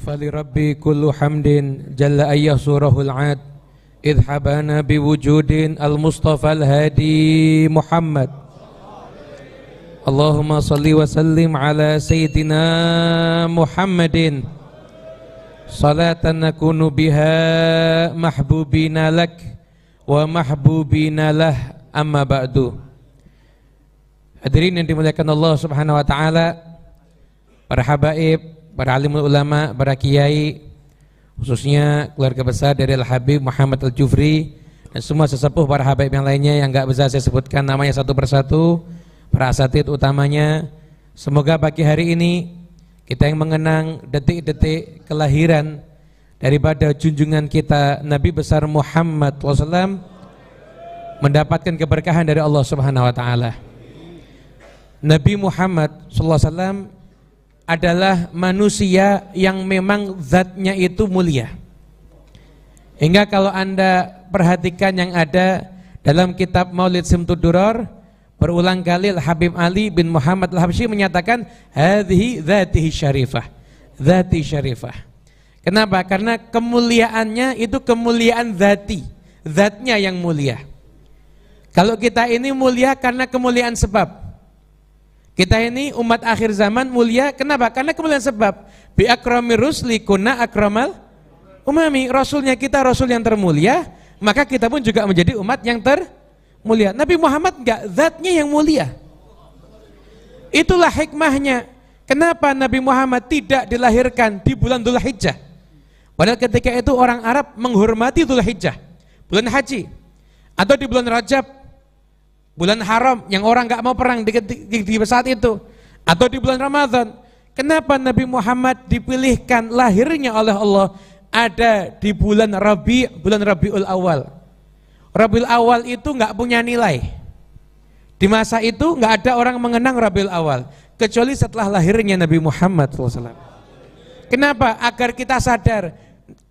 فلربي كل حمد جل أن يسوره العاد إذ حبانا بوجود المصطفى الهادي محمد. اللهم صل وسلم على سيدنا محمد صلاة نكون بها محبوبين لك ومحبوبين له. Amma ba'du. Hadirin yang dimuliakan Allah Subhanahu wa taala, para habaib, para alimul ulama, para kiai, khususnya keluarga besar dari Al-Habib Muhammad Al-Jufri, dan semua sesepuh para habaib yang lainnya yang enggak bisa saya sebutkan namanya satu persatu, para asatid utamanya. Semoga pagi hari ini kita yang mengenang detik-detik kelahiran daripada junjungan kita Nabi besar Muhammad SAW mendapatkan keberkahan dari Allah Subhanahu wa taala. Nabi Muhammad SAW adalah manusia yang memang zatnya itu mulia. Hingga kalau Anda perhatikan yang ada dalam kitab Maulid Simtud Duror, berulang kali Habib Ali bin Muhammad Al-Habsyi menyatakan hadhihi dzatihi syarifah, dzati syarifah. Kenapa? Karena kemuliaannya itu kemuliaan dzati, zatnya yang mulia. Kalau kita ini mulia karena kemuliaan sebab. Kita ini umat akhir zaman mulia, kenapa? Karena kemuliaan sebab. Bi akramir rusli kunna akramal umami. Rasulnya kita rasul yang termulia, maka kita pun juga menjadi umat yang termulia. Nabi Muhammad enggak, zatnya yang mulia. Itulah hikmahnya. Kenapa Nabi Muhammad tidak dilahirkan di bulan Dzulhijjah? Padahal ketika itu orang Arab menghormati Dzulhijjah, bulan haji, atau di bulan Rajab, bulan haram yang orang gak mau perang di saat itu, atau di bulan Ramadan. Kenapa Nabi Muhammad dipilihkan lahirnya oleh Allah ada di bulan bulan Rabiul Awal? Rabiul Awal itu gak punya nilai. Di masa itu gak ada orang mengenang Rabiul Awal kecuali setelah lahirnya Nabi Muhammad SAW. Kenapa? Agar kita sadar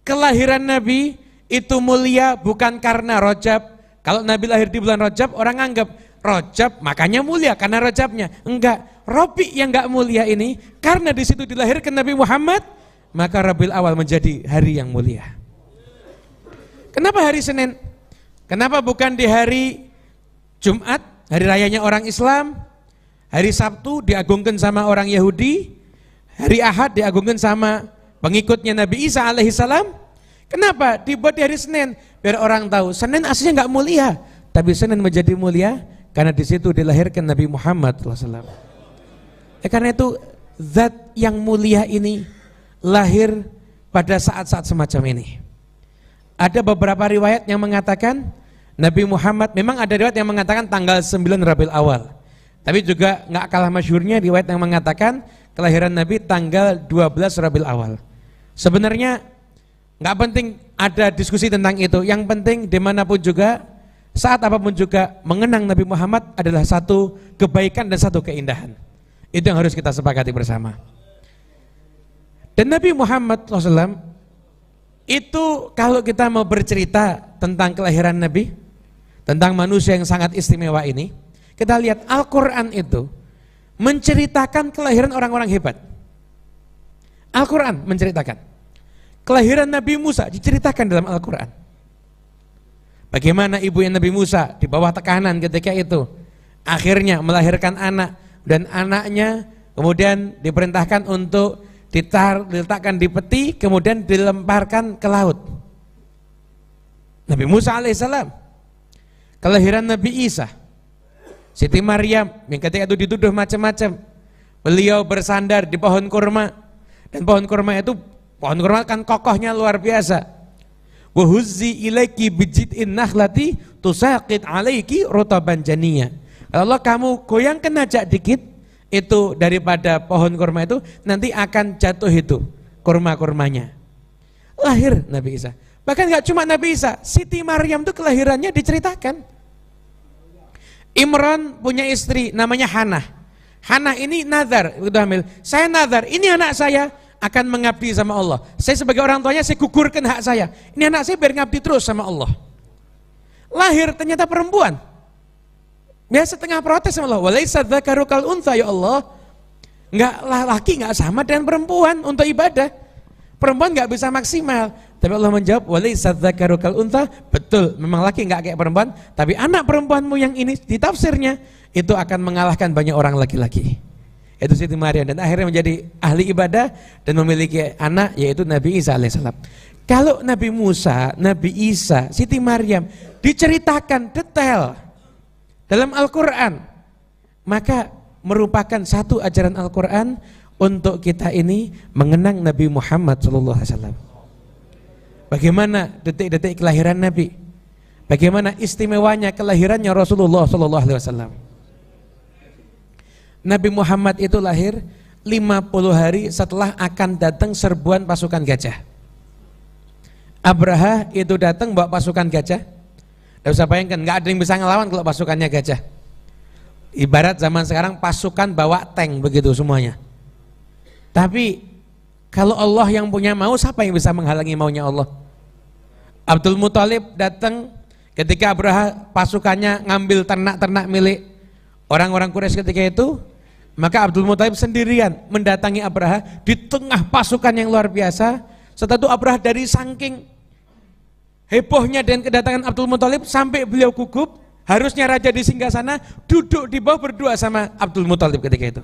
kelahiran Nabi itu mulia bukan karena Rajab. Kalau Nabi lahir di bulan Rajab, orang anggap Rajab makanya mulia karena Rajabnya. Enggak, Rabi yang enggak mulia ini karena di situ dilahirkan Nabi Muhammad, maka Rabiul Awal menjadi hari yang mulia. Kenapa hari Senin? Kenapa bukan di hari Jumat, hari rayanya orang Islam? Hari Sabtu diagungkan sama orang Yahudi, hari Ahad diagungkan sama pengikutnya Nabi Isa alaihissalam. Kenapa dibuat di hari Senin? Biar orang tahu Senin aslinya nggak mulia, tapi Senin menjadi mulia karena di situ dilahirkan Nabi Muhammad SAW. Karena itu zat yang mulia ini lahir pada saat-saat semacam ini. Ada beberapa riwayat yang mengatakan Nabi Muhammad, memang ada riwayat yang mengatakan tanggal 9 Rabiul Awal, tapi juga nggak kalah masyhurnya riwayat yang mengatakan kelahiran Nabi tanggal 12 Rabiul Awal. Sebenarnya nggak penting ada diskusi tentang itu, yang penting dimanapun juga, saat apapun juga, mengenang Nabi Muhammad adalah satu kebaikan dan satu keindahan. Itu yang harus kita sepakati bersama. Dan Nabi Muhammad SAW itu kalau kita mau bercerita tentang kelahiran Nabi, tentang manusia yang sangat istimewa ini, kita lihat Al-Quran itu menceritakan kelahiran orang-orang hebat. Al-Quran menceritakan kelahiran Nabi Musa, diceritakan dalam Al-Quran. Bagaimana ibu yang Nabi Musa di bawah tekanan ketika itu akhirnya melahirkan anak, dan anaknya kemudian diperintahkan untuk diletakkan di peti, kemudian dilemparkan ke laut. Nabi Musa alaihissalam. Kelahiran Nabi Isa, Siti Maryam yang ketika itu dituduh macam-macam, beliau bersandar di pohon kurma, dan pohon kurma itu, pohon kurma kan kokohnya luar biasa. Wa huzzi ilaiki bijid'in nakhlati tusaqit alaiki rutaban janiyya. Kalau kamu goyangkan aja dikit itu daripada pohon kurma itu, nanti akan jatuh itu kurma-kurmanya. Lahir Nabi Isa. Bahkan gak cuma Nabi Isa, Siti Maryam itu kelahirannya diceritakan. Imran punya istri namanya Hannah. Hannah ini nazar, udah hamil. Saya nazar, ini anak saya akan mengabdi sama Allah. Saya sebagai orang tuanya, saya gugurkan hak saya. Ini anak saya biar ngabdi terus sama Allah. Lahir ternyata perempuan. Biasa setengah protes sama Allah. Walaisa dzakaru kal untha, ya Allah. Enggak laki enggak sama dengan perempuan untuk ibadah. Perempuan nggak bisa maksimal. Tapi Allah menjawab, walaysa dzakaru kal untha. Betul, memang laki nggak kayak perempuan, tapi anak perempuanmu yang ini di tafsirnya itu akan mengalahkan banyak orang laki-laki. Itu Siti Maryam, dan akhirnya menjadi ahli ibadah dan memiliki anak yaitu Nabi Isa alaihissalam. Kalau Nabi Musa, Nabi Isa, Siti Maryam diceritakan detail dalam Al-Quran, maka merupakan satu ajaran Al-Quran untuk kita ini mengenang Nabi Muhammad SAW. Bagaimana detik-detik kelahiran Nabi, bagaimana istimewanya kelahirannya Rasulullah SAW. Nabi Muhammad itu lahir 50 hari setelah akan datang serbuan pasukan gajah. Abraha itu datang bawa pasukan gajah. Tidak usah bayangkan, nggak ada yang bisa ngelawan kalau pasukannya gajah. Ibarat zaman sekarang pasukan bawa tank begitu semuanya. Tapi kalau Allah yang punya mau, siapa yang bisa menghalangi maunya Allah? Abdul Muthalib datang ketika Abraha pasukannya ngambil ternak-ternak milik orang-orang Quraisy ketika itu, maka Abdul Muthalib sendirian mendatangi Abraha di tengah pasukan yang luar biasa. Setelah itu Abraha dari saking hebohnya dan kedatangan Abdul Muthalib sampai beliau gugup, harusnya raja di singgasana duduk di bawah berdua sama Abdul Muthalib ketika itu.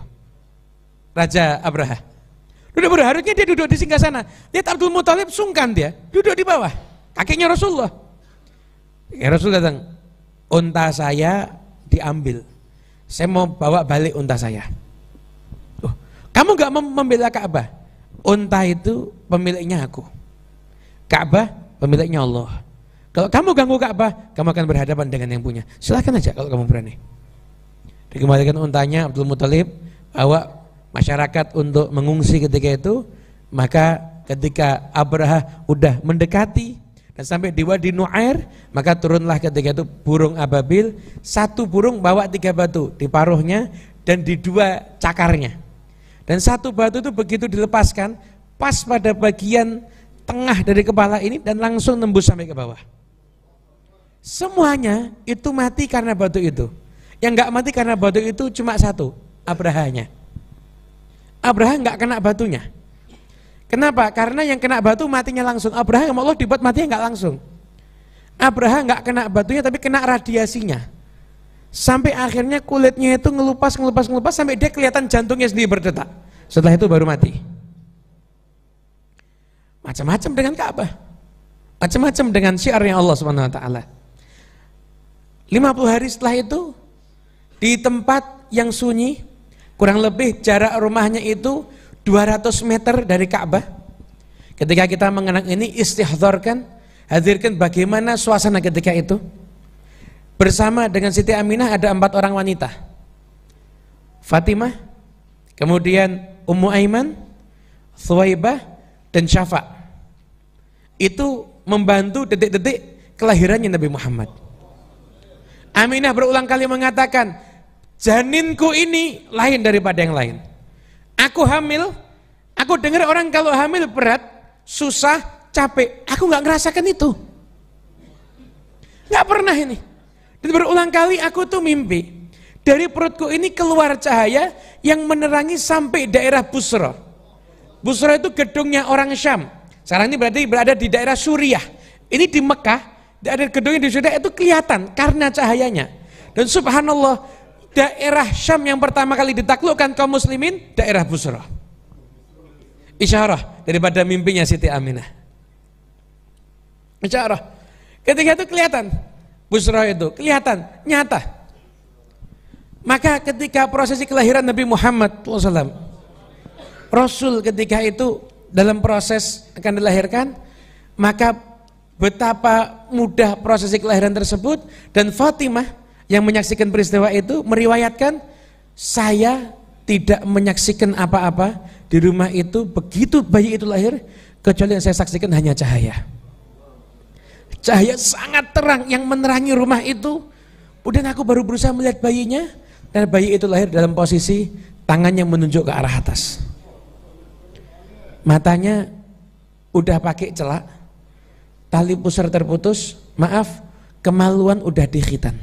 Raja Abraha duduk berdua, harusnya dia duduk di singgasana. Lihat Abdul Muthalib sungkan, dia duduk di bawah kakinya Rasulullah. Ya, Rasul datang, unta saya diambil, saya mau bawa balik unta saya. Oh, kamu gak membela Ka'bah? Unta itu pemiliknya aku, Ka'bah pemiliknya Allah. Kalau kamu ganggu Ka'bah, kamu akan berhadapan dengan yang punya. Silahkan aja kalau kamu berani. Dikembalikan untanya, Abdul Muthalib bawa masyarakat untuk mengungsi ketika itu. Maka ketika Abraha udah mendekati dan sampai di Wadi Nu'air, maka turunlah ketika itu burung ababil. Satu burung bawa 3 batu di paruhnya dan di 2 cakarnya. Dan satu batu itu begitu dilepaskan pas pada bagian tengah dari kepala ini dan langsung nembus sampai ke bawah. Semuanya itu mati karena batu itu. Yang nggak mati karena batu itu cuma satu, Abrahanya. Abraha nggak kena batunya. Kenapa? Karena yang kena batu matinya langsung. Abraha sama Allah dibuat matinya nggak langsung. Abraha nggak kena batunya tapi kena radiasinya. Sampai akhirnya kulitnya itu ngelupas sampai dia kelihatan jantungnya sendiri berdetak. Setelah itu baru mati. Macam-macam dengan Ka'bah, macam-macam dengan syiarnya Allah Subhanahu wa taala. 50 hari setelah itu di tempat yang sunyi, kurang lebih jarak rumahnya itu 200 meter dari Ka'bah. Ketika kita mengenang ini, istihdharkan, hadirkan bagaimana suasana ketika itu. Bersama dengan Siti Aminah ada 4 orang wanita, Fatimah, kemudian Ummu Aiman, Thuwaibah, dan Syafa'. Itu membantu detik-detik kelahirannya Nabi Muhammad. Aminah berulang kali mengatakan, janinku ini lain daripada yang lain. Aku hamil, aku dengar orang kalau hamil berat, susah, capek. Aku nggak ngerasakan itu, nggak pernah ini. Dan berulang kali aku tuh mimpi, dari perutku ini keluar cahaya yang menerangi sampai daerah Busra. Busra itu gedungnya orang Syam. Sekarang ini berarti berada di daerah Suriah. Ini di Mekah, ada gedungnya di Suriah itu kelihatan karena cahayanya. Dan subhanallah, daerah Syam yang pertama kali ditaklukkan kaum muslimin, daerah Busra. Isyarah daripada mimpinya Siti Aminah. Isyarah. Ketika itu kelihatan, Busra itu kelihatan, nyata. Maka ketika prosesi kelahiran Nabi Muhammad SAW, Rasul ketika itu dalam proses akan dilahirkan, maka betapa mudah prosesi kelahiran tersebut. Dan Fatimah yang menyaksikan peristiwa itu meriwayatkan, saya tidak menyaksikan apa-apa di rumah itu begitu bayi itu lahir, kecuali yang saya saksikan hanya cahaya. Cahaya sangat terang yang menerangi rumah itu. Kemudian aku baru berusaha melihat bayinya, dan bayi itu lahir dalam posisi tangannya menunjuk ke arah atas. Matanya udah pakai celak, tali pusar terputus, maaf, kemaluan udah dikhitan.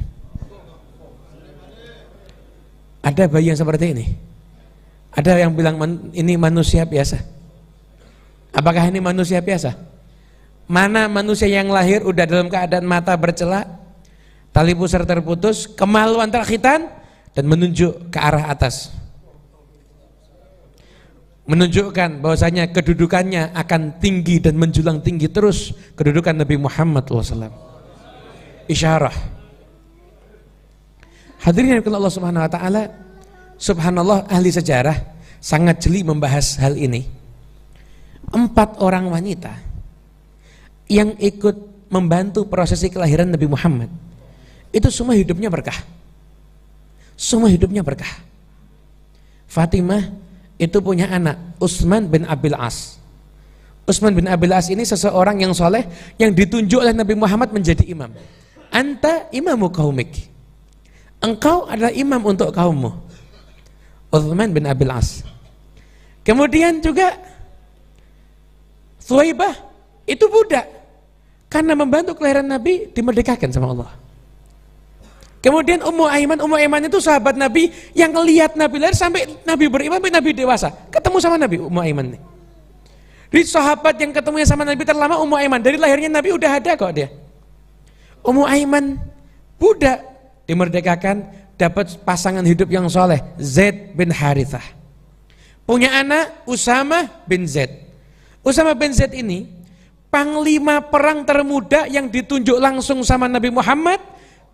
Ada bayi yang seperti ini? Ada yang bilang ini manusia biasa? Apakah ini manusia biasa? Mana manusia yang lahir udah dalam keadaan mata bercelak, tali pusar terputus, kemaluan terkhitan, dan menunjuk ke arah atas, menunjukkan bahwasanya kedudukannya akan tinggi dan menjulang tinggi terus kedudukan Nabi Muhammad SAW. Isyarah. Hadirin yang Allah Subhanahu Wa Taala, subhanallah, ahli sejarah sangat jeli membahas hal ini. 4 orang wanita yang ikut membantu prosesi kelahiran Nabi Muhammad itu semua hidupnya berkah. Semua hidupnya berkah. Fatimah itu punya anak Utsman bin Abil As. Utsman bin Abil As ini seseorang yang soleh yang ditunjuk oleh Nabi Muhammad menjadi imam. Anta imamu qaumik. Engkau adalah imam untuk kaummu. Utsman bin Abil As. Kemudian juga Thuwaibah itu budak, karena membantu kelahiran Nabi dimerdekakan sama Allah. Kemudian Ummu Aiman itu sahabat Nabi yang ngelihat Nabi lahir sampai Nabi beriman, sampai Nabi dewasa, ketemu sama Nabi. Ummu Aiman nih. Jadi sahabat yang ketemunya sama Nabi terlama Ummu Aiman, dari lahirnya Nabi udah ada kok dia. Ummu Aiman budak dimerdekakan, dapat pasangan hidup yang soleh, Zaid bin Harithah. Punya anak Usamah bin Zaid. Usamah bin Zaid ini panglima perang termuda yang ditunjuk langsung sama Nabi Muhammad,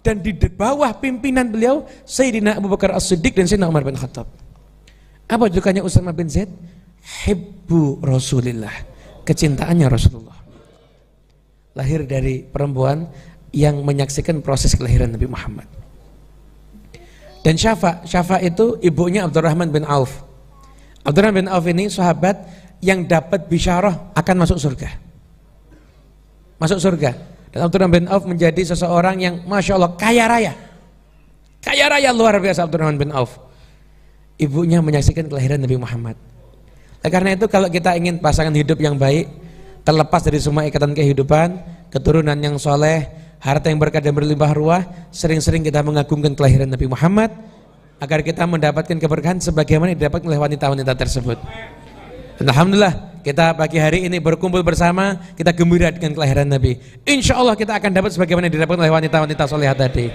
dan di bawah pimpinan beliau Sayyidina Abu Bakar As-Siddiq dan Sayyidina Umar bin Khattab. Apa julukannya Usamah bin Zaid? Hibbu Rasulillah, kecintaannya Rasulullah. Lahir dari perempuan yang menyaksikan proses kelahiran Nabi Muhammad. Dan Syafa itu ibunya Abdurrahman bin Auf. Abdurrahman bin Auf ini sahabat yang dapat bisyarah akan masuk surga. Masuk surga. Dan Abdurrahman bin Auf menjadi seseorang yang Masya Allah kaya raya. Kaya raya luar biasa Abdurrahman bin Auf. Ibunya menyaksikan kelahiran Nabi Muhammad. Karena itu kalau kita ingin pasangan hidup yang baik, terlepas dari semua ikatan kehidupan, keturunan yang soleh, harta yang berkah dan berlimpah ruah, sering-sering kita mengagungkan kelahiran Nabi Muhammad agar kita mendapatkan keberkahan sebagaimana didapatkan oleh wanita-wanita tersebut. Dan alhamdulillah kita pagi hari ini berkumpul bersama, kita gembira dengan kelahiran Nabi. Insya Allah kita akan dapat sebagaimana didapatkan oleh wanita-wanita solehat tadi.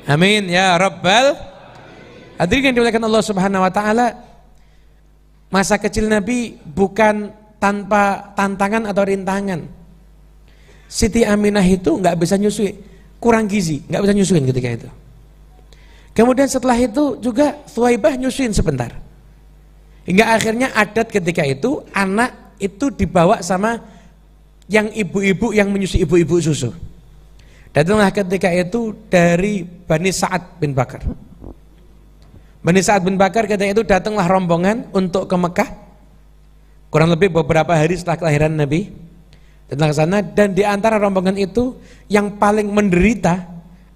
Amin ya Rabbal. Hadirin yang dimuliakan Allah Subhanahu Wa Taala, masa kecil Nabi bukan tanpa tantangan atau rintangan. Siti Aminah itu nggak bisa nyusui, kurang gizi, nggak bisa nyusuin ketika itu. Kemudian setelah itu juga Thuwaibah nyusuin sebentar. Hingga akhirnya adat ketika itu anak itu dibawa sama yang ibu-ibu yang menyusui, ibu-ibu susu. Datanglah ketika itu dari Bani Sa'ad bin Bakar. Bani Sa'ad bin Bakar ketika itu datanglah rombongan untuk ke Mekah. Kurang lebih beberapa hari setelah kelahiran Nabi. Datang ke sana, dan di antara rombongan itu yang paling menderita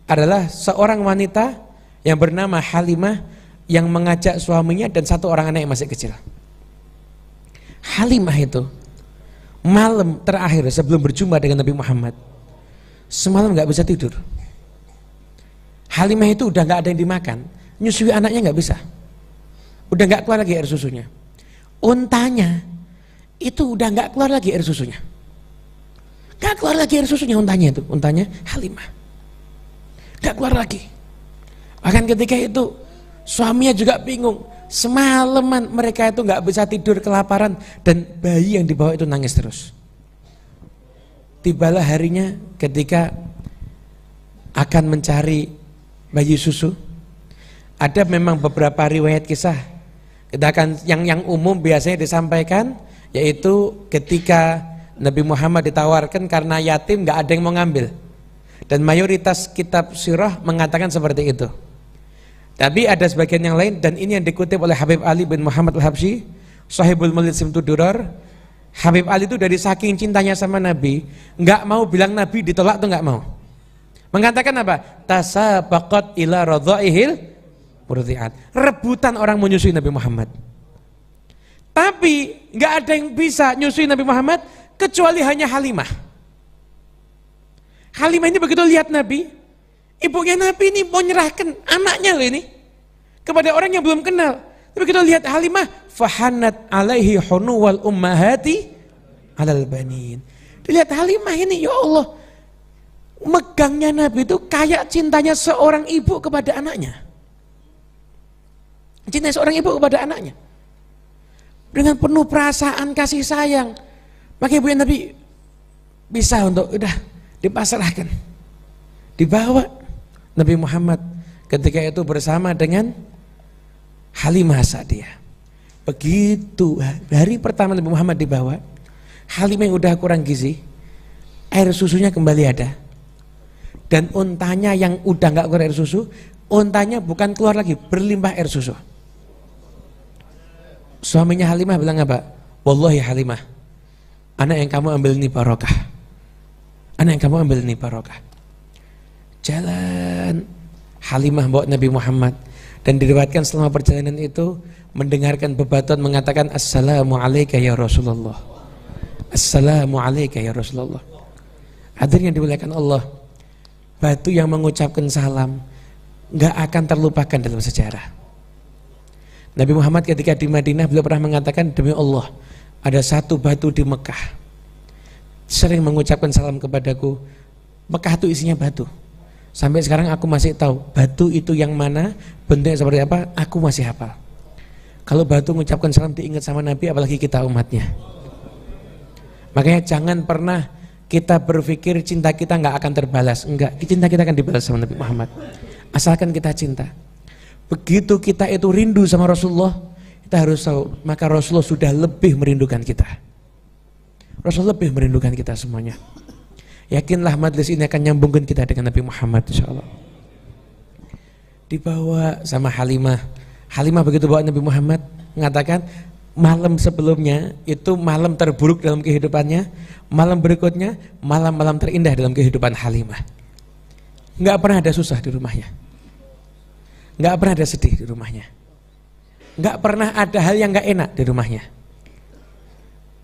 adalah seorang wanita yang bernama Halimah, yang mengajak suaminya dan 1 orang anak yang masih kecil. Halimah itu malam terakhir sebelum berjumpa dengan Nabi Muhammad, semalam nggak bisa tidur. Halimah itu udah nggak ada yang dimakan, nyusui anaknya nggak bisa, udah nggak keluar lagi air susunya. Untanya itu udah nggak keluar lagi air susunya, nggak keluar lagi air susunya. Untanya Halimah nggak keluar lagi. Bahkan ketika itu suaminya juga bingung, semalaman mereka itu nggak bisa tidur kelaparan, dan bayi yang dibawa itu nangis terus. Tibalah harinya ketika akan mencari bayi susu. Ada memang beberapa riwayat kisah, kita akan yang umum biasanya disampaikan, yaitu ketika Nabi Muhammad ditawarkan karena yatim nggak ada yang mau ngambil, dan mayoritas kitab sirah mengatakan seperti itu. Tapi ada sebagian yang lain, dan ini yang dikutip oleh Habib Ali bin Muhammad Al-Habsyi, Sahibul Maulid Simtud Durar. Habib Ali itu dari saking cintanya sama Nabi, nggak mau bilang Nabi ditolak tuh nggak mau. Mengatakan apa? Tasabaqat ila radhaihil murdiat. Rebutan orang menyusui Nabi Muhammad. Tapi nggak ada yang bisa nyusui Nabi Muhammad kecuali hanya Halimah. Halimah ini begitu lihat Nabi, ibunya Nabi ini mau nyerahkan anaknya loh ini kepada orang yang belum kenal. Tapi kita lihat Halimah, fahanat alaihi hunuwal ummahati 'alal banin. Dilihat Halimah ini, ya Allah, megangnya Nabi itu kayak cintanya seorang ibu kepada anaknya. Cinta seorang ibu kepada anaknya. Dengan penuh perasaan kasih sayang. Maka ibu Nabi bisa untuk udah dipasrahkan. Dibawa Nabi Muhammad ketika itu bersama dengan Halimah Sa'diyah. Begitu hari pertama Nabi Muhammad dibawa, Halimah yang udah kurang gizi, air susunya kembali ada. Dan untanya yang udah nggak keluar air susu, untanya bukan keluar lagi, berlimpah air susu. Suaminya Halimah bilang apa? Wallahi Halimah, anak yang kamu ambil ini barokah. Anak yang kamu ambil ini barokah. Jalan Halimah bawa Nabi Muhammad, dan diriwayatkan selama perjalanan itu mendengarkan bebatuan mengatakan assalamu alayka ya Rasulullah. Assalamu alayka ya Rasulullah. Hadirin yang dimuliakan Allah, batu yang mengucapkan salam nggak akan terlupakan dalam sejarah. Nabi Muhammad ketika di Madinah beliau pernah mengatakan, demi Allah, ada satu batu di Mekah sering mengucapkan salam kepadaku. Mekah itu isinya batu. Sampai sekarang aku masih tahu batu itu yang mana, bentuknya seperti apa, aku masih hafal. Kalau batu mengucapkan salam diingat sama Nabi, apalagi kita umatnya. Makanya jangan pernah kita berpikir cinta kita nggak akan terbalas. Enggak, cinta kita akan dibalas sama Nabi Muhammad. Asalkan kita cinta. Begitu kita itu rindu sama Rasulullah, kita harus tahu, maka Rasulullah sudah lebih merindukan kita. Rasulullah lebih merindukan kita semuanya. Yakinlah majlis ini akan nyambungkan kita dengan Nabi Muhammad insyaallah. Dibawa sama Halimah. Halimah begitu bawa Nabi Muhammad, mengatakan malam sebelumnya itu malam terburuk dalam kehidupannya, malam berikutnya malam-malam terindah dalam kehidupan Halimah. Nggak pernah ada susah di rumahnya, nggak pernah ada sedih di rumahnya, nggak pernah ada hal yang nggak enak di rumahnya.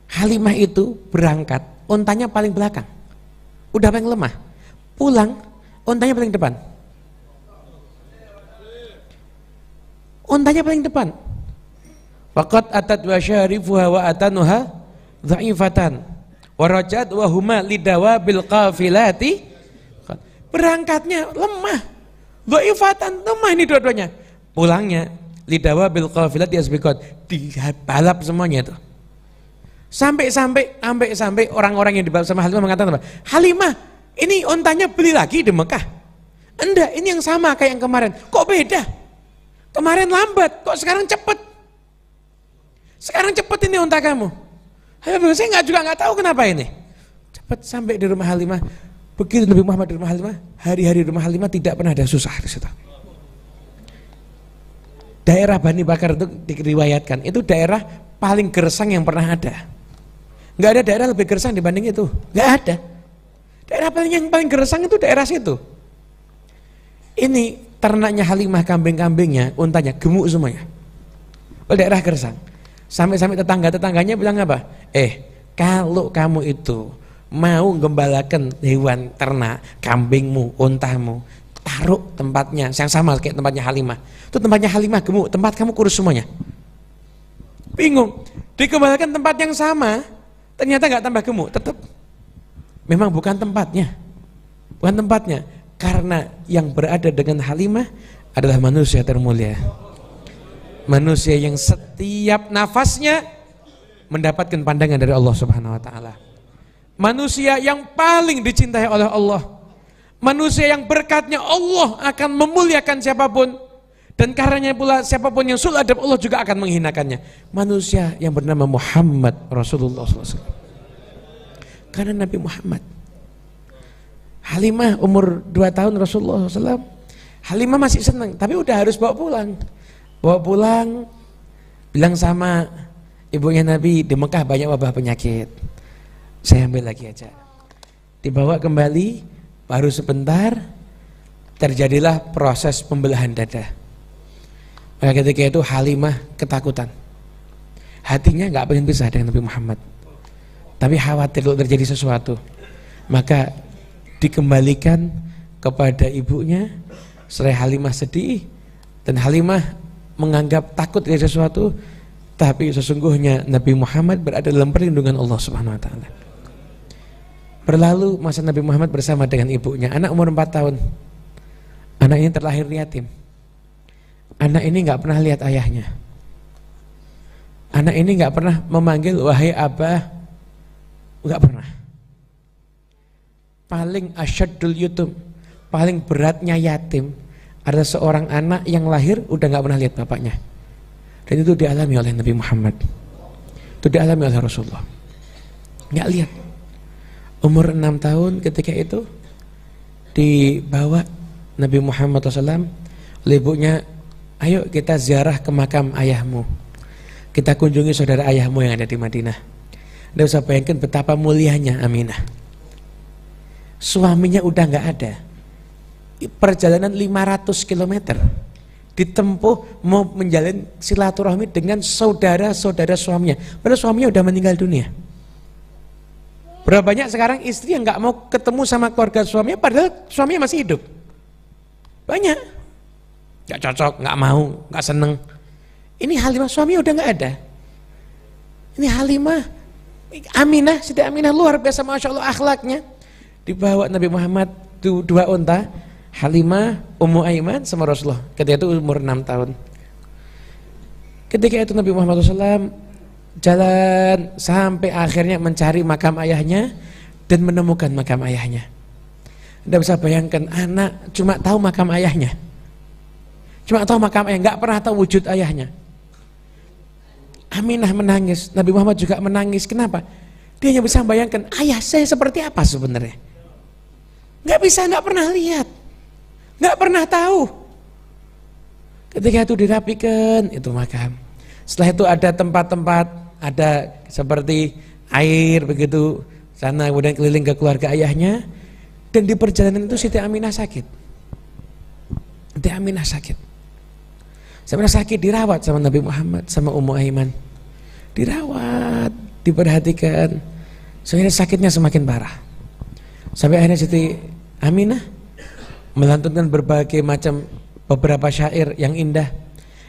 Halimah itu berangkat, untanya paling belakang, udah paling lemah, pulang untanya paling depan, untanya paling depan. Faqad atat wa syarifuha wa atanuha dha'ifatan wa rajat wa huma lidawabil qafilati. Berangkatnya lemah, dha'ifatan, lemah ini dua-duanya. Pulangnya lidawabil qafilati asbiqat, dibalap semuanya itu. Sampai orang-orang yang dibalap sama Halimah mengatakan apa? Halimah, ini ontanya beli lagi di Mekah? Enggak, ini yang sama kayak yang kemarin. Kok beda? Kemarin lambat, kok sekarang cepet? Sekarang cepet ini unta kamu. Saya juga nggak tahu kenapa ini. Cepet sampai di rumah Halimah. Begitu Nabi Muhammad di rumah Halimah, hari-hari di rumah Halimah tidak pernah ada susah di situ. Daerah Bani Bakar itu diriwayatkan, itu daerah paling gersang yang pernah ada. Nggak ada daerah lebih gersang dibanding itu, nggak ada. Daerah yang paling gersang itu daerah situ. Ini ternaknya Halimah, kambing-kambingnya, untanya gemuk semuanya. Daerah gersang. Sampai-sampai tetangga-tetangganya bilang apa? Kalau kamu itu mau gembalakan hewan ternak, kambingmu, untamu, taruh tempatnya yang sama kayak tempatnya Halimah. Itu tempatnya Halimah gemuk, tempat kamu kurus semuanya. Bingung, dikembalikan tempat yang sama, ternyata nggak tambah gemuk, tetap. Memang bukan tempatnya, karena yang berada dengan Halimah adalah manusia termulia. Manusia yang setiap nafasnya mendapatkan pandangan dari Allah Subhanahu wa taala. Manusia yang paling dicintai oleh Allah. Manusia yang berkatnya Allah akan memuliakan siapapun, dan karenanya pula siapapun yang sul adab Allah juga akan menghinakannya. Manusia yang bernama Muhammad Rasulullah SAW. Karena Nabi Muhammad. Halimah umur 2 tahun Rasulullah SAW. Halimah masih senang, tapi udah harus bawa pulang, bilang sama ibunya Nabi, di Mekah banyak wabah penyakit, saya ambil lagi aja. Dibawa kembali, baru sebentar terjadilah proses pembelahan dada. Maka ketika itu Halimah ketakutan, hatinya nggak pengen pisah dengan Nabi Muhammad, tapi khawatir kalau terjadi sesuatu. Maka dikembalikan kepada ibunya. Setelah Halimah sedih dan Halimah menganggap takut dari sesuatu, Tapi sesungguhnya Nabi Muhammad berada dalam perlindungan Allah Subhanahu wa taala. Berlalu masa Nabi Muhammad bersama dengan ibunya, anak umur 4 tahun. Anak ini terlahir yatim. Anak ini nggak pernah lihat ayahnya. Anak ini nggak pernah memanggil wahai abah, nggak pernah. Paling asyaddul yutum, paling beratnya yatim ada seorang anak yang lahir udah nggak pernah lihat bapaknya. Dan itu dialami oleh Nabi Muhammad. Itu dialami oleh Rasulullah. Nggak lihat. Umur 6 tahun ketika itu dibawa Nabi Muhammad SAW oleh ibunya, ayo kita ziarah ke makam ayahmu, kita kunjungi saudara ayahmu yang ada di Madinah. Anda bisa bayangkan betapa mulianya Aminah. Suaminya udah nggak ada, perjalanan 500 km ditempuh mau menjalin silaturahmi dengan saudara-saudara suaminya, padahal suaminya udah meninggal dunia. Berapa banyak sekarang istri yang nggak mau ketemu sama keluarga suaminya padahal suaminya masih hidup? Banyak. Nggak cocok, nggak mau, nggak seneng. Ini Halimah suaminya udah nggak ada. Ini Halimah, Aminah, Siti Aminah luar biasa, masya Allah akhlaknya. Dibawa Nabi Muhammad 2 unta, Halimah, Ummu Aiman sama Rasulullah. Ketika itu umur 6 tahun. Ketika itu Nabi Muhammad SAW jalan sampai akhirnya mencari makam ayahnya dan menemukan makam ayahnya. Anda bisa bayangkan anak cuma tahu makam ayahnya, cuma tahu makam ayah, nggak pernah tahu wujud ayahnya. Aminah menangis, Nabi Muhammad juga menangis. Kenapa? Dia hanya bisa membayangkan ayah saya seperti apa sebenarnya. Nggak bisa, nggak pernah lihat, nggak pernah tahu. Ketika itu dirapikan itu makam. Setelah itu ada tempat-tempat, ada seperti air begitu sana, kemudian keliling ke keluarga ayahnya. Dan di perjalanan itu Siti Aminah sakit. Siti Aminah sakit. Sampai sakit dirawat sama Nabi Muhammad sama Ummu Aiman. Dirawat, diperhatikan. Sehingga sakitnya semakin parah. Sampai akhirnya Siti Aminah melantunkan berbagai macam beberapa syair yang indah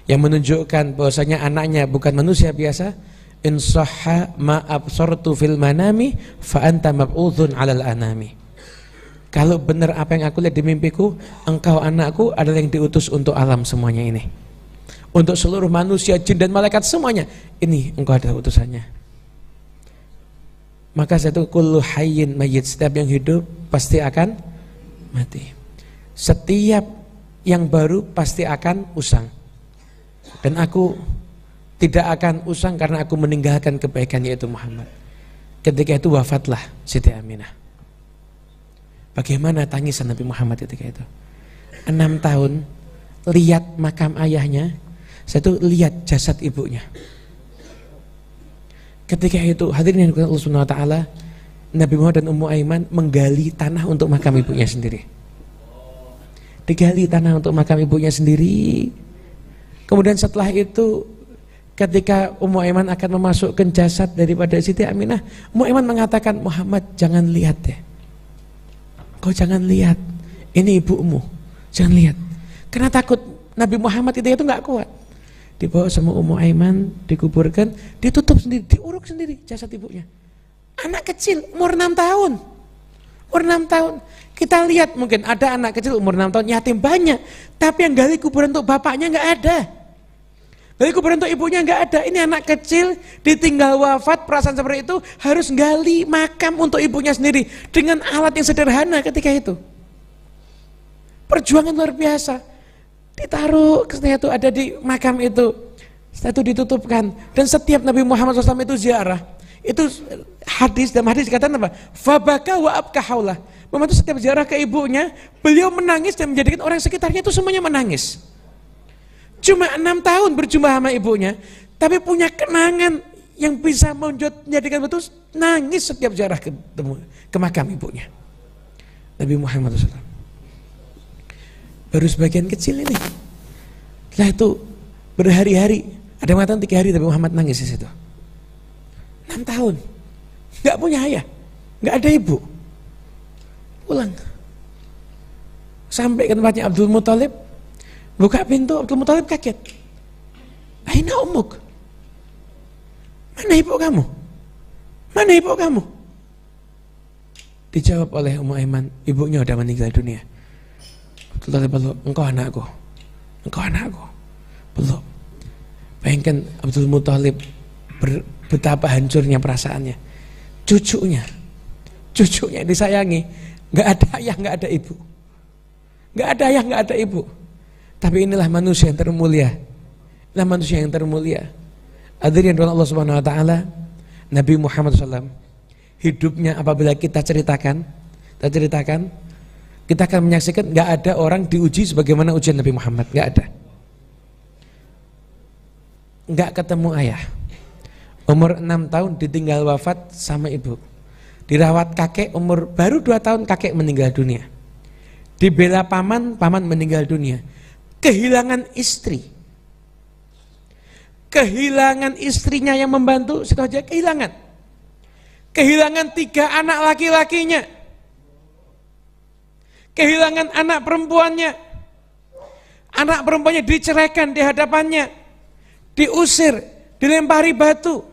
yang menunjukkan bahwasanya anaknya bukan manusia biasa. In sahha ma absartu fil manami fa anta mab'udzun 'alal anami. Kalau benar apa yang aku lihat di mimpiku, engkau anakku adalah yang diutus untuk alam semuanya ini. Untuk seluruh manusia, jin dan malaikat semuanya. Ini engkau adalah utusannya. Maka satu kullu hayyin mayyit, setiap yang hidup pasti akan mati. Setiap yang baru pasti akan usang. Dan aku tidak akan usang karena aku meninggalkan kebaikan, yaitu Muhammad. Ketika itu wafatlah Siti Aminah. Bagaimana tangisan Nabi Muhammad ketika itu? 6 tahun lihat makam ayahnya, satu lihat jasad ibunya. Ketika itu hadirin yang dikasihi Allah Subhanahu wa taala, Nabi Muhammad dan Ummu Aiman menggali tanah untuk makam ibunya sendiri. Digali tanah untuk makam ibunya sendiri. Kemudian setelah itu ketika Ummu Aiman akan memasukkan jasad daripada Siti Aminah, Ummu Aiman mengatakan, Muhammad jangan lihat deh. Kau jangan lihat. Ini ibumu. Jangan lihat. Karena takut Nabi Muhammad itu nggak kuat. Dibawa sama Ummu Aiman, dikuburkan, ditutup sendiri, diuruk sendiri jasad ibunya. Anak kecil umur 6 tahun. Umur 6 tahun. Kita lihat mungkin ada anak kecil umur 6 tahun yatim banyak, tapi yang gali kuburan untuk bapaknya nggak ada. Gali kuburan untuk ibunya nggak ada. Ini anak kecil ditinggal wafat, perasaan seperti itu harus gali makam untuk ibunya sendiri dengan alat yang sederhana ketika itu. Perjuangan luar biasa. Ditaruh, setelah itu ada di makam itu, setelah itu ditutupkan. Dan setiap Nabi Muhammad SAW itu ziarah, itu hadis, dalam hadis dikatakan apa? Fabaka wa abka haulah. Membantu setiap ziarah ke ibunya, beliau menangis dan menjadikan orang sekitarnya itu semuanya menangis. Cuma 6 tahun berjumpa sama ibunya, tapi punya kenangan yang bisa menjadikan betul nangis setiap ziarah ke makam ibunya. Nabi Muhammad SAW. Baru sebagian kecil ini. Setelah itu berhari-hari, ada yang mengatakan 3 hari Nabi Muhammad nangis di situ. 6 tahun, nggak punya ayah, nggak ada ibu. Pulang, sampai ke tempatnya Abdul Muthalib, buka pintu, Abdul Muthalib kaget. Aina ummuk? Mana ibu kamu? Mana ibu kamu? Dijawab oleh Ummu Aiman, ibunya udah meninggal dunia. Abdul Muthalib peluk, engkau anakku. Engkau anakku. Peluk. Bayangkan Abdul Muthalib betapa hancurnya perasaannya. Cucunya disayangi, nggak ada ayah, nggak ada ibu, nggak ada ayah, nggak ada ibu. Tapi inilah manusia yang termulia, inilah manusia yang termulia. Hadirin doa Allah Subhanahu Wa Taala, Nabi Muhammad SAW hidupnya apabila kita ceritakan, kita akan menyaksikan nggak ada orang diuji sebagaimana ujian Nabi Muhammad, nggak ada. Nggak ketemu ayah. Umur 6 tahun ditinggal wafat sama ibu. Dirawat kakek umur baru 2 tahun kakek meninggal dunia. Dibela paman meninggal dunia. Kehilangan istri. Kehilangan istrinya yang membantu, sudah aja kehilangan. Kehilangan 3 anak laki-lakinya. Kehilangan anak perempuannya. Anak perempuannya diceraikan di hadapannya. Diusir, dilempari batu.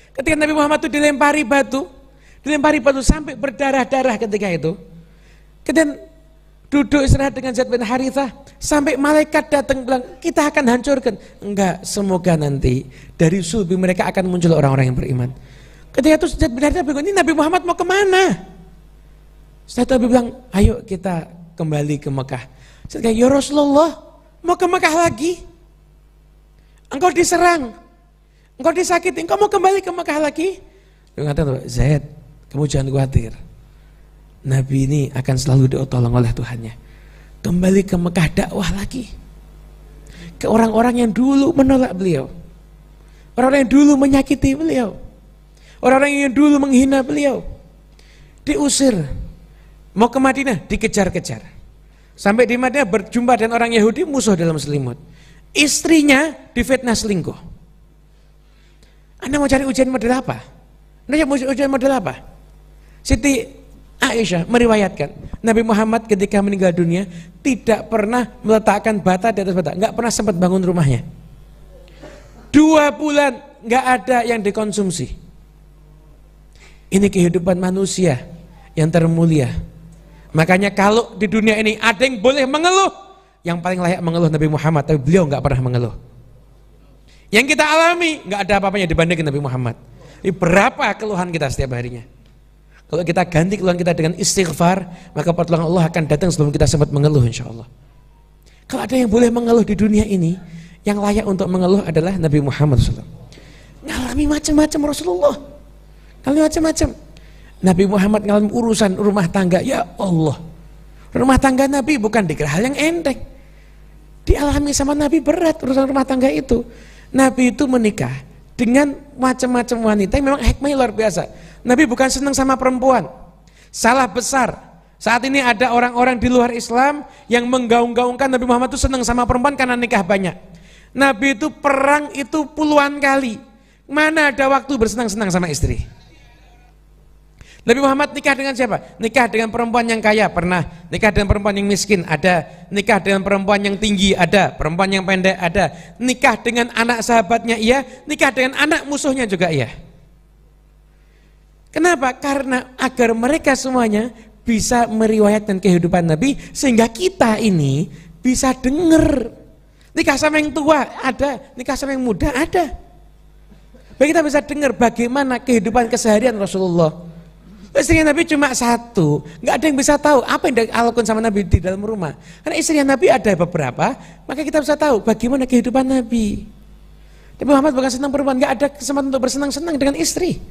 Ketika Nabi Muhammad itu dilempari batu sampai berdarah-darah ketika itu. Kemudian duduk istirahat dengan Zaid bin Harithah sampai malaikat datang bilang, kita akan hancurkan. Enggak, semoga nanti dari sulbi mereka akan muncul orang-orang yang beriman. Ketika itu Zaid bin Harithah bilang, ini Nabi Muhammad mau kemana? Setelah itu bilang, ayo kita kembali ke Mekah. Setelah itu, ya Rasulullah, mau ke Mekah lagi? Engkau diserang, engkau disakiti, engkau mau kembali ke Mekah lagi? Dia mengatakan, Zaid, kamu jangan khawatir. Nabi ini akan selalu ditolong oleh Tuhannya. Kembali ke Mekah dakwah lagi. Ke orang-orang yang dulu menolak beliau. Orang-orang yang dulu menyakiti beliau. Orang-orang yang dulu menghina beliau. Diusir. Mau ke Madinah, dikejar-kejar. Sampai di Madinah berjumpa dengan orang Yahudi, musuh dalam selimut. Istrinya difitnah selingkuh. Anda mau cari ujian model apa? Anda mau ujian model apa? Siti Aisyah meriwayatkan, Nabi Muhammad ketika meninggal dunia tidak pernah meletakkan bata di atas bata, nggak pernah sempat bangun rumahnya. 2 bulan nggak ada yang dikonsumsi. Ini kehidupan manusia yang termulia. Makanya kalau di dunia ini ada yang boleh mengeluh, yang paling layak mengeluh Nabi Muhammad, tapi beliau nggak pernah mengeluh. Yang kita alami nggak ada apa-apanya dibandingkan Nabi Muhammad. Ini berapa keluhan kita setiap harinya? Kalau kita ganti keluhan kita dengan istighfar, maka pertolongan Allah akan datang sebelum kita sempat mengeluh, insya Allah. Kalau ada yang boleh mengeluh di dunia ini, yang layak untuk mengeluh adalah Nabi Muhammad SAW. Ngalami macam-macam Rasulullah, ngalami macam-macam. Nabi Muhammad ngalami urusan rumah tangga, ya Allah. Rumah tangga Nabi bukan dikira hal yang enteng. Dialami sama Nabi berat urusan rumah tangga itu. Nabi itu menikah dengan macam-macam wanita yang memang hikmahnya luar biasa. Nabi bukan senang sama perempuan. Salah besar. Saat ini ada orang-orang di luar Islam yang menggaung-gaungkan Nabi Muhammad itu senang sama perempuan karena nikah banyak. Nabi itu perang itu puluhan kali. Mana ada waktu bersenang-senang sama istri? Nabi Muhammad nikah dengan siapa? Nikah dengan perempuan yang kaya, pernah. Nikah dengan perempuan yang miskin, ada. Nikah dengan perempuan yang tinggi, ada. Perempuan yang pendek, ada. Nikah dengan anak sahabatnya, iya. Nikah dengan anak musuhnya juga, iya. Kenapa? Karena agar mereka semuanya bisa meriwayatkan kehidupan Nabi, sehingga kita ini bisa dengar. Nikah sama yang tua, ada. Nikah sama yang muda, ada. Baik, kita bisa dengar bagaimana kehidupan keseharian Rasulullah. Istrinya Nabi cuma 1, nggak ada yang bisa tahu apa yang dilakukan sama Nabi di dalam rumah. Karena istrinya Nabi ada beberapa, maka kita bisa tahu bagaimana kehidupan Nabi. Nabi Muhammad bukan senang perempuan, nggak ada kesempatan untuk bersenang-senang dengan istri.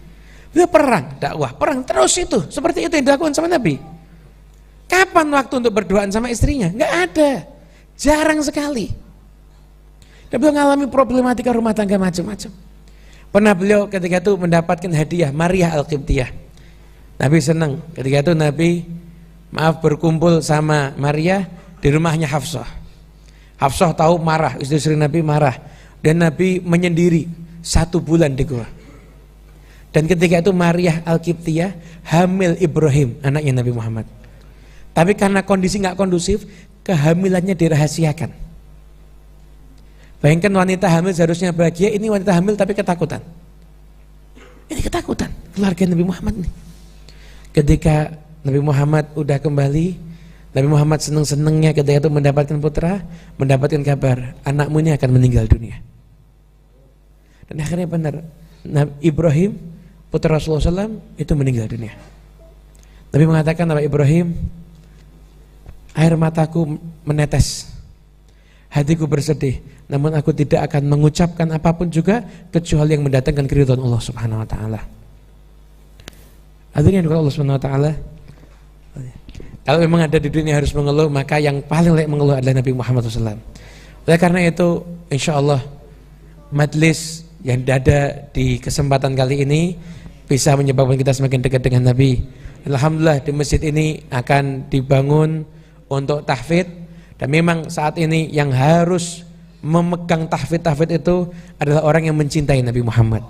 Beliau perang, dakwah, perang terus itu, seperti itu yang dilakukan sama Nabi. Kapan waktu untuk berduaan sama istrinya? Nggak ada, jarang sekali. Dan beliau mengalami problematika rumah tangga macam-macam. Pernah beliau ketika itu mendapatkan hadiah Maria Al-Qibtiyah. Nabi senang, ketika itu Nabi berkumpul sama Maria di rumahnya Hafsah. Hafsah tahu marah, istri Nabi marah, dan Nabi menyendiri 1 bulan di gua. Dan ketika itu Maria Al-Qibtiyah hamil Ibrahim, anaknya Nabi Muhammad. Tapi karena kondisi nggak kondusif, kehamilannya dirahasiakan. Bayangkan wanita hamil seharusnya bahagia, ini wanita hamil tapi ketakutan. Ini ketakutan keluarga Nabi Muhammad nih. Ketika Nabi Muhammad udah kembali, Nabi Muhammad seneng-senengnya ketika itu mendapatkan putra, mendapatkan kabar anakmu ini akan meninggal dunia. Dan akhirnya benar, Nabi Ibrahim putra Rasulullah SAW itu meninggal dunia. Nabi mengatakan, Nabi Ibrahim, air mataku menetes, hatiku bersedih, namun aku tidak akan mengucapkan apapun juga kecuali yang mendatangkan keridhaan Allah Subhanahu wa taala. Hadirin yang Allah Subhanahu wa taala, kalau memang ada di dunia harus mengeluh, maka yang paling layak mengeluh adalah Nabi Muhammad SAW. Oleh karena itu, insya Allah majlis yang ada di kesempatan kali ini bisa menyebabkan kita semakin dekat dengan Nabi. Alhamdulillah di masjid ini akan dibangun untuk tahfidz, dan memang saat ini yang harus memegang tahfidz itu adalah orang yang mencintai Nabi Muhammad.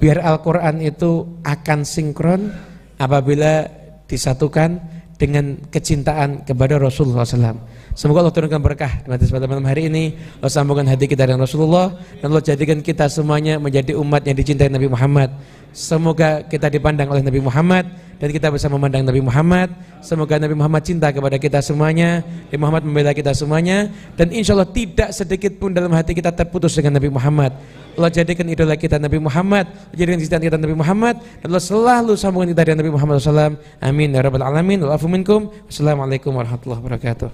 Biar Al-Quran itu akan sinkron apabila disatukan dengan kecintaan kepada Rasulullah SAW. Semoga Allah turunkan berkah di majlis pada malam hari ini. Allah sambungkan hati kita dengan Rasulullah, dan Allah jadikan kita semuanya menjadi umat yang dicintai Nabi Muhammad. Semoga kita dipandang oleh Nabi Muhammad dan kita bisa memandang Nabi Muhammad. Semoga Nabi Muhammad cinta kepada kita semuanya, Nabi Muhammad membela kita semuanya, dan insya Allah tidak sedikit pun dalam hati kita terputus dengan Nabi Muhammad. Allah jadikan idola kita Nabi Muhammad, jadikan cinta kita Nabi Muhammad, dan Allah selalu sambungkan kita dengan Nabi Muhammad SAW. Amin ya rabbal alamin. Wa'afu minkum. Wassalamualaikum warahmatullahi wabarakatuh.